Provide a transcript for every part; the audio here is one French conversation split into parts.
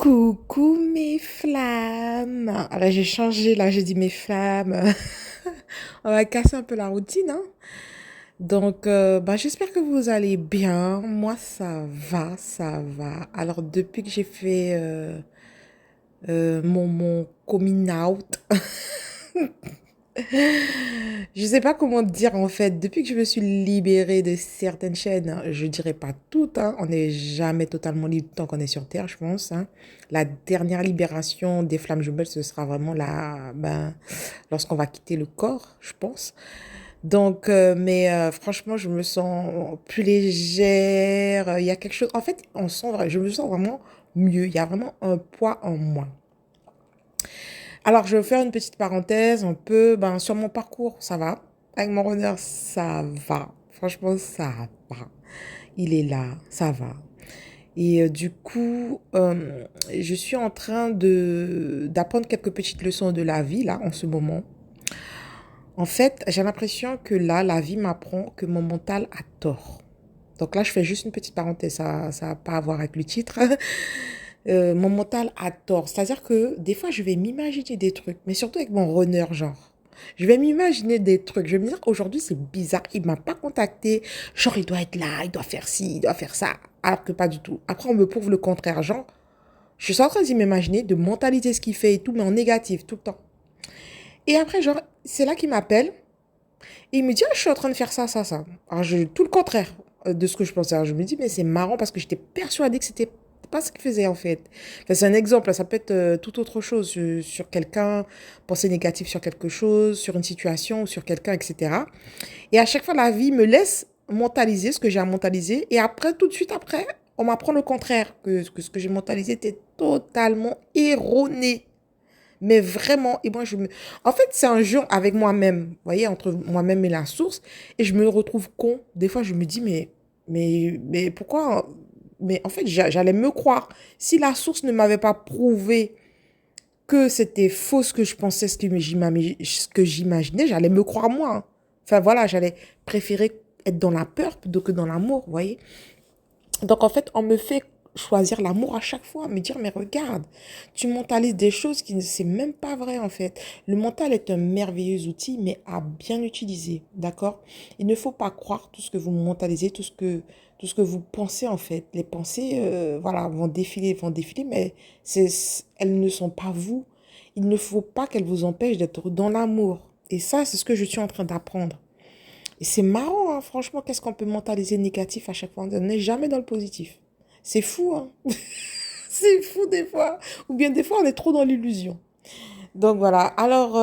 Coucou mes flammes. Alors j'ai changé là, j'ai dit mes flammes. On va casser un peu la routine, hein. Donc j'espère que vous allez bien. Moi ça va, ça va. Alors depuis que j'ai fait mon coming out, je sais pas comment dire en fait. Depuis que je me suis libérée de certaines chaînes, hein, je dirais pas toutes, hein, on n'est jamais totalement libre tant qu'on est sur Terre, je pense, hein. La dernière libération des flammes jumelles, ce sera vraiment lorsqu'on va quitter le corps, je pense. Donc, franchement, je me sens plus légère. Il y a quelque chose. En fait, je me sens vraiment mieux. Il y a vraiment un poids en moi. Alors, je vais faire une petite parenthèse un peu sur mon parcours, ça va. Avec mon runner, ça va. Franchement, ça va. Il est là, ça va. Et je suis en train de d'apprendre quelques petites leçons de la vie, là, en ce moment. En fait, j'ai l'impression que là, la vie m'apprend que mon mental a tort. Donc là, je fais juste une petite parenthèse, ça n'a pas à voir avec le titre. Mon mental a tort. C'est-à-dire que des fois, je vais m'imaginer des trucs, mais surtout avec mon runner, genre. Je vais m'imaginer des trucs. Je vais me dire qu'aujourd'hui, c'est bizarre. Il ne m'a pas contacté. Genre, il doit être là, il doit faire ci, il doit faire ça. Alors que pas du tout. Après, on me prouve le contraire. Genre, je suis en train d'y m'imaginer, de mentaliser ce qu'il fait et tout, mais en négatif, tout le temps. Et après, genre, c'est là qu'il m'appelle. Et il me dit, ah, je suis en train de faire ça, ça, ça. Alors, tout le contraire de ce que je pensais. Alors, je me dis, mais c'est marrant parce que j'étais persuadée que c'était pas ce qu'il faisait en fait. Enfin, c'est un exemple, ça peut être tout autre chose sur quelqu'un, penser négatif sur quelque chose, sur une situation ou sur quelqu'un, etc. Et à chaque fois, la vie me laisse mentaliser ce que j'ai à mentaliser. Et après, tout de suite après, on m'apprend le contraire, que ce que j'ai mentalisé était totalement erroné. Mais vraiment, et moi, en fait, c'est un jeu avec moi-même, vous voyez, entre moi-même et la source, et je me retrouve con. Des fois, je me dis, mais pourquoi? Mais en fait, j'allais me croire. Si la source ne m'avait pas prouvé que c'était faux ce que je pensais, ce que j'imaginais, j'allais me croire moi, hein. Enfin, voilà, j'allais préférer être dans la peur plutôt que dans l'amour, vous voyez. Donc, en fait, on me fait choisir l'amour à chaque fois, me dire, mais regarde, tu mentalises des choses qui ne c'est même pas vrai, en fait. Le mental est un merveilleux outil, mais à bien utiliser, d'accord? Il ne faut pas croire tout ce que vous mentalisez, tout ce que vous pensez, en fait. Les pensées, voilà, vont défiler, mais elles ne sont pas vous. Il ne faut pas qu'elles vous empêchent d'être dans l'amour. Et ça, c'est ce que je suis en train d'apprendre. Et c'est marrant, hein, franchement, qu'est-ce qu'on peut mentaliser négatif à chaque fois? On n'est jamais dans le positif. C'est fou, hein. C'est fou des fois. Ou bien des fois, on est trop dans l'illusion. Donc voilà. Alors,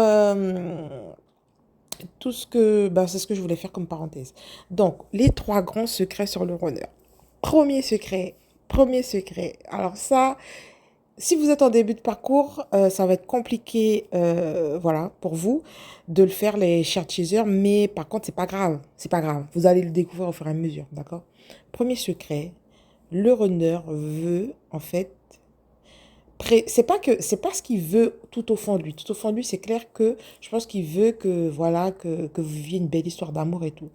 c'est ce que je voulais faire comme parenthèse. Donc, les trois grands secrets sur le runner. Premier secret. Premier secret. Alors ça, si vous êtes en début de parcours, ça va être compliqué, voilà, pour vous de le faire les chers teasers, mais par contre, c'est pas grave, c'est pas grave. Vous allez le découvrir au fur et à mesure, d'accord? Premier secret, le runner veut, en fait, c'est pas ce qu'il veut tout au fond de lui. Tout au fond de lui, c'est clair que je pense qu'il veut que, voilà, que vous viviez une belle histoire d'amour et tout.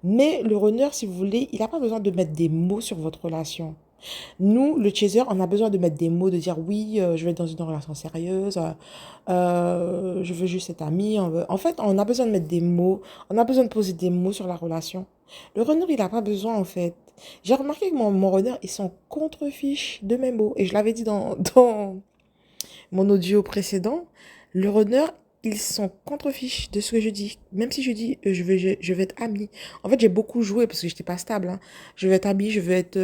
Mais le runner, si vous voulez, il n'a pas besoin de mettre des mots sur votre relation. Nous, le chaser, on a besoin de mettre des mots, de dire oui, je vais être dans une relation sérieuse, je veux juste être ami. En fait, on a besoin de mettre des mots, on a besoin de poser des mots sur la relation. Le runner, il n'a pas besoin, en fait. J'ai remarqué que mon runner, ils sont contre-fiches de mes mots. Et je l'avais dit dans mon audio précédent. Le runner, ils sont contre-fiches de ce que je dis. Même si je dis, je vais être amie. En fait, j'ai beaucoup joué parce que j'étais pas stable, hein. Je veux être amie, je veux être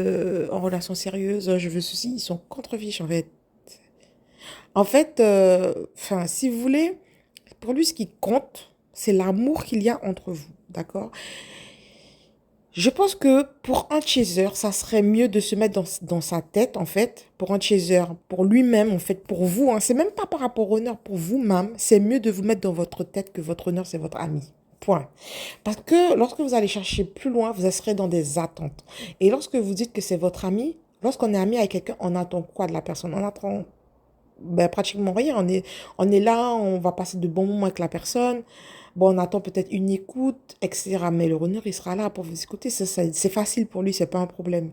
en relation sérieuse, je veux ceci. Ils sont contre-fiches, en fait. En fait, si vous voulez, pour lui, ce qui compte, c'est l'amour qu'il y a entre vous. D'accord? Je pense que pour un chaser, ça serait mieux de se mettre dans sa tête, en fait, pour un chaser, pour lui-même, en fait, pour vous, hein. C'est même pas par rapport au honneur, pour vous-même, c'est mieux de vous mettre dans votre tête que votre honneur, c'est votre ami. Point. Parce que lorsque vous allez chercher plus loin, vous serez dans des attentes. Et lorsque vous dites que c'est votre ami, lorsqu'on est ami avec quelqu'un, on attend quoi de la personne? On attend pratiquement rien. On est là, on va passer de bons moments avec la personne. Bon, on attend peut-être une écoute, etc. Mais le runner, il sera là pour vous écouter. C'est facile pour lui, c'est pas un problème.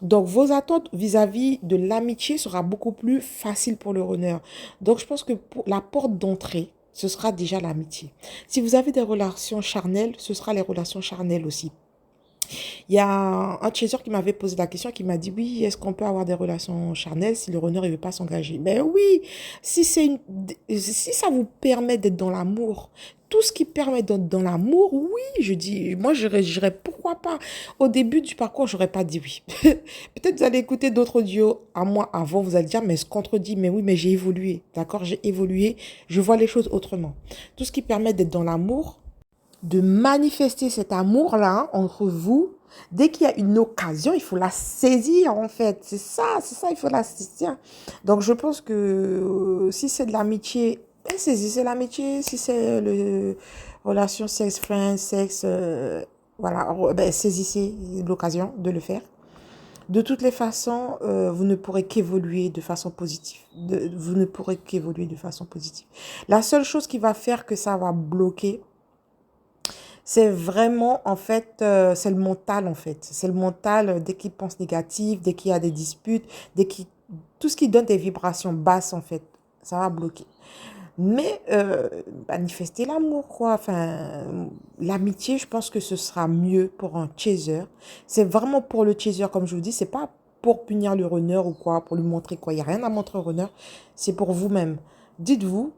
Donc, vos attentes vis-à-vis de l'amitié sera beaucoup plus facile pour le runner. Donc, je pense que pour la porte d'entrée, ce sera déjà l'amitié. Si vous avez des relations charnelles, ce sera les relations charnelles aussi. Il y a un chaser qui m'avait posé la question, qui m'a dit, oui, est-ce qu'on peut avoir des relations charnelles si le runner ne veut pas s'engager? Ben oui, si ça vous permet d'être dans l'amour, tout ce qui permet d'être dans l'amour, oui, je dis, moi, je dirais, pourquoi pas? Au début du parcours, j'aurais pas dit oui. Peut-être vous allez écouter d'autres audios à moi avant, vous allez dire, mais ce contredit, mais oui, mais j'ai évolué, d'accord? J'ai évolué, je vois les choses autrement. Tout ce qui permet d'être dans l'amour, de manifester cet amour-là entre vous. Dès qu'il y a une occasion, il faut la saisir en fait. C'est ça, il faut la saisir. Donc je pense que si c'est de l'amitié, ben, saisissez l'amitié. Si c'est le relation sex-friend, sexe, voilà, ben, saisissez l'occasion de le faire. De toutes les façons, vous ne pourrez qu'évoluer de façon positive. Vous ne pourrez qu'évoluer de façon positive. La seule chose qui va faire que ça va bloquer, c'est vraiment, en fait, c'est le mental, en fait. C'est le mental, dès qu'il pense négatif, dès qu'il y a des disputes, tout ce qui donne des vibrations basses, en fait, ça va bloquer. Mais manifester l'amour, quoi. Enfin, l'amitié, je pense que ce sera mieux pour un chaser. C'est vraiment pour le chaser, comme je vous dis, c'est pas pour punir le runner ou quoi, pour lui montrer quoi. Il n'y a rien à montrer au runner, c'est pour vous-même. Dites-vous,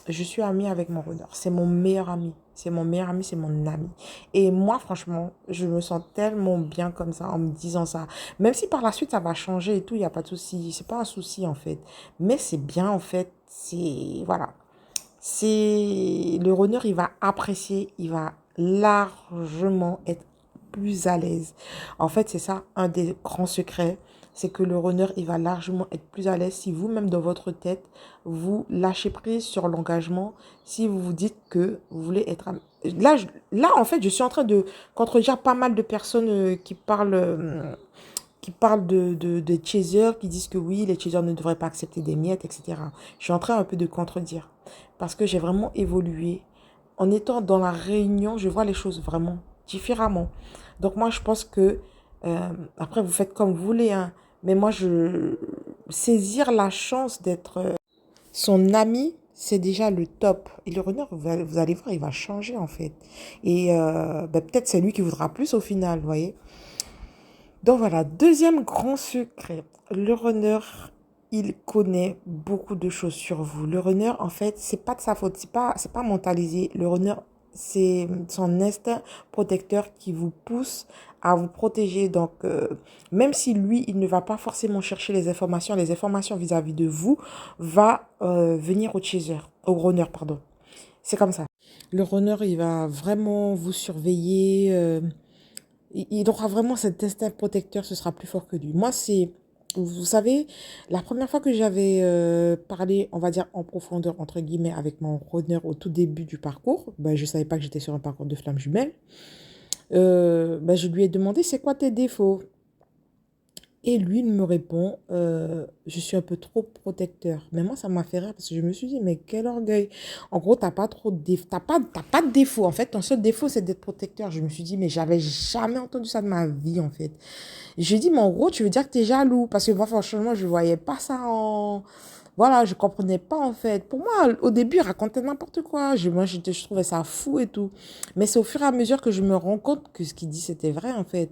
je suis amie avec mon runner. C'est mon meilleur ami. C'est mon meilleur ami, c'est mon ami. Et moi, franchement, je me sens tellement bien comme ça en me disant ça. Même si par la suite, ça va changer et tout, il n'y a pas de souci. C'est pas un souci, en fait. Mais c'est bien, en fait. C'est... Voilà. C'est... Le runner, il va apprécier. Il va largement être plus à l'aise. En fait, c'est ça, un des grands secrets. C'est que le runner, il va largement être plus à l'aise si vous-même dans votre tête, vous lâchez prise sur l'engagement, si vous vous dites que vous voulez être... Là, en fait, je suis en train de contredire pas mal de personnes qui parlent de chasers, qui disent que oui, les chasers ne devraient pas accepter des miettes, etc. Je suis en train un peu de contredire parce que j'ai vraiment évolué. En étant dans la réunion, je vois les choses vraiment différemment. Donc moi, je pense que, après, vous faites comme vous voulez, hein, mais moi, saisir la chance d'être son ami, c'est déjà le top. Et le runner, vous allez voir, il va changer en fait. Et ben, peut-être c'est lui qui voudra plus au final, vous voyez. Donc voilà, deuxième grand secret. Le runner, il connaît beaucoup de choses sur vous. Le runner, en fait, c'est pas de sa faute, c'est pas mentalisé. Le runner, c'est son instinct protecteur qui vous pousse à vous protéger. Donc, même si lui, il ne va pas forcément chercher les informations vis-à-vis de vous, va venir au chaser, au runner, pardon. C'est comme ça. Le runner, il va vraiment vous surveiller. Il aura vraiment cet instinct protecteur, ce sera plus fort que lui. Moi, vous savez, la première fois que j'avais parlé, on va dire en profondeur, entre guillemets, avec mon runner au tout début du parcours, ben, je ne savais pas que j'étais sur un parcours de flammes jumelles, ben, je lui ai demandé, c'est quoi tes défauts? Et lui, il me répond, je suis un peu trop protecteur. Mais moi, ça m'a fait rire parce que je me suis dit, mais quel orgueil. En gros, t'as pas trop de défauts. T'as pas de défaut. En fait, ton seul défaut, c'est d'être protecteur. Je me suis dit, mais j'avais jamais entendu ça de ma vie, en fait. J'ai dit, mais en gros, tu veux dire que t'es jaloux. Parce que moi, franchement, je voyais pas ça en... Voilà, je comprenais pas, en fait. Pour moi, au début, il racontait n'importe quoi. Je trouvais ça fou et tout. Mais c'est au fur et à mesure que je me rends compte que ce qu'il dit, c'était vrai, en fait.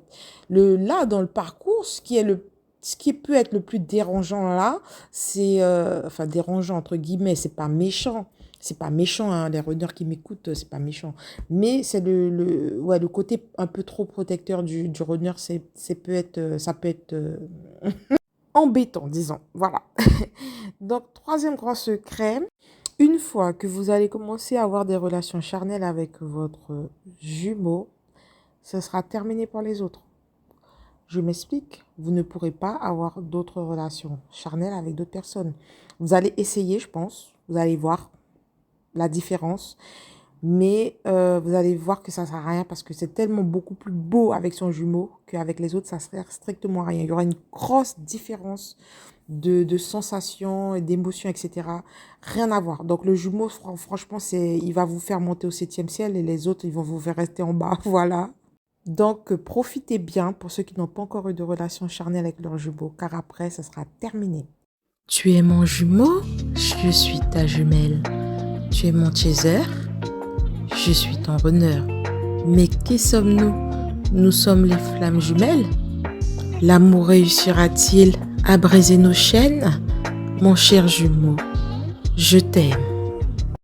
Là, dans le parcours, ce qui peut être le plus dérangeant là, c'est, enfin dérangeant entre guillemets, c'est pas méchant. C'est pas méchant, hein, les runners qui m'écoutent, c'est pas méchant. Mais c'est ouais, le côté un peu trop protecteur du runner, ça peut être embêtant, disons. Voilà. Donc, troisième grand secret, une fois que vous allez commencer à avoir des relations charnelles avec votre jumeau, ce sera terminé pour les autres. Je m'explique, vous ne pourrez pas avoir d'autres relations charnelles avec d'autres personnes. Vous allez essayer, je pense, vous allez voir la différence, mais vous allez voir que ça ne sert à rien parce que c'est tellement beaucoup plus beau avec son jumeau qu'avec les autres, ça ne sert strictement à rien. Il y aura une grosse différence de sensations et d'émotions, etc. Rien à voir. Donc le jumeau, franchement, il va vous faire monter au 7e ciel et les autres, ils vont vous faire rester en bas. Voilà. Donc, profitez bien pour ceux qui n'ont pas encore eu de relation charnelle avec leur jumeau, car après, ça sera terminé. Tu es mon jumeau, je suis ta jumelle. Tu es mon chaser, je suis ton runner. Mais qui sommes-nous? Nous sommes les flammes jumelles. L'amour réussira-t-il à briser nos chaînes? Mon cher jumeau, je t'aime.